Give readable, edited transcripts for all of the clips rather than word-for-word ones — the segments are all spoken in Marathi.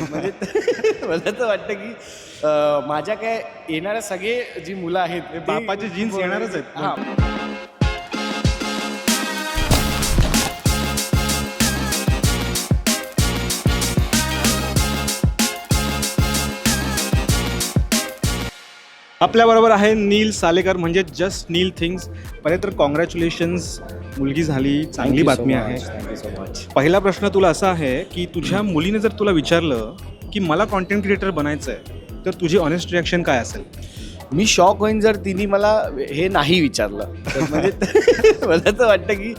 म्हणजे मला तर वाटतं की माझ्या काय येणाऱ्या सगळे जी मुलं आहेत ते बापाचे जीन्स येणारच आहेत. हां. आपल्याबरोबर आहे नील सालेकर म्हणजे जस्ट नील थिंग्स. पहिले तर कॉंग्रॅच्युलेशन्स, मुलगी झाली, चांगली बातमी आहे. Thank you so much. पहिला प्रश्न तुला असा आहे की तुझ्या मुलीने जर तुला विचारलं की मला कॉन्टेंट क्रिएटर बनायचं आहे, तर तुझी ऑनेस्ट रिॲक्शन काय असेल? मी शॉक होईन जर तिने मला हे नाही विचारलं. तर म्हणजे मला तर वाटतं की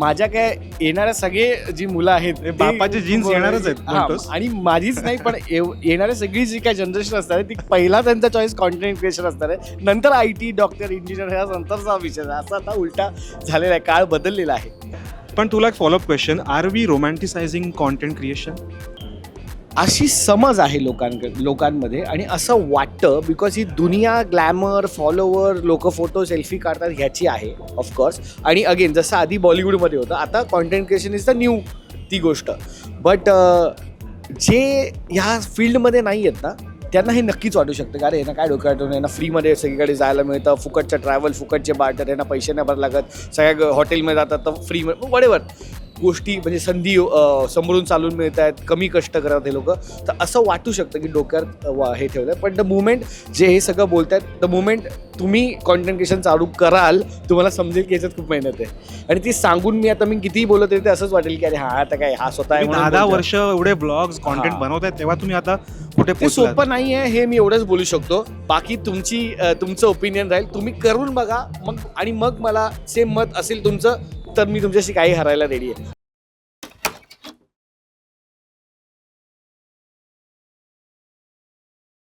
माझ्या काय येणाऱ्या सगळे जी मुलं आहेत ते बापाचे जीन्स येणारच आहेत हां, म्हणतोस? आणि माझीच नाही पण येणाऱ्या सगळी जी काय जनरेशन असणार आहे ती पहिला त्यांचा चॉईस कॉन्टेंट क्रिएशन असणार आहे, नंतर IT डॉक्टर इंजिनियर ह्या नंतरचा विषय आहे. असा आता उलटा झालेला आहे, काळ बदललेला आहे. पण तुला एक follow up question, are we romanticising content creation? अशी समज आहे लोकांमध्ये आणि असं वाटतं बिकॉज ही दुनिया ग्लॅमर फॉलोवर लोक फोटो सेल्फी काढतात ह्याची आहे ऑफकोर्स. आणि अगेन जसं आधी बॉलिवूडमध्ये होतं आता content creation is the new ती गोष्ट. बट जे ह्या फील्डमध्ये नाही आहेत ना त्यांना हे नक्कीच वाटू शकतं का अरे यांना काय डोक्यातून यांना फ्रीमध्ये सगळीकडे जायला मिळतं, फुकटचं ट्रॅव्हल, फुकटचे बार्टर, यांना पैसे नाही भरावे लागत, सगळ्या हॉटेलमध्ये जातात तर फ्रीमध्ये वडेवर गोष्टी म्हणजे संधी समोरून चालून मिळत आहेत, कमी कष्ट करतात हे लोक. तर असं वाटू शकतं की डोक्यात हे ठेवलं आहे. पण द मुमेंट जे हे सगळं बोलत आहेत द मुमेंट तुम्ही कॉन्टेंट क्रिएशन चालू कराल तुम्हाला समजेल की याच्यात खूप मेहनत आहे. आणि ती सांगून मी कितीही बोलत आहे ते असंच वाटेल की अरे हा आता काय हा स्वतः आहे म्हणून 10 बोलतोय. वर्ष एवढे ब्लॉग्स कॉन्टेंट हां. बनवतायत तेव्हा तुम्ही आता कुठे ते पोहोचलात? सोपं नाही आहे हे मी एवढंच बोलू शकतो. बाकी तुमचं ओपिनियन राहील, तुम्ही करून बघा मग आणि मग मला सेम मत असेल तुमचं तर मी तुमच्याशी काही हरायला रेडी आहे.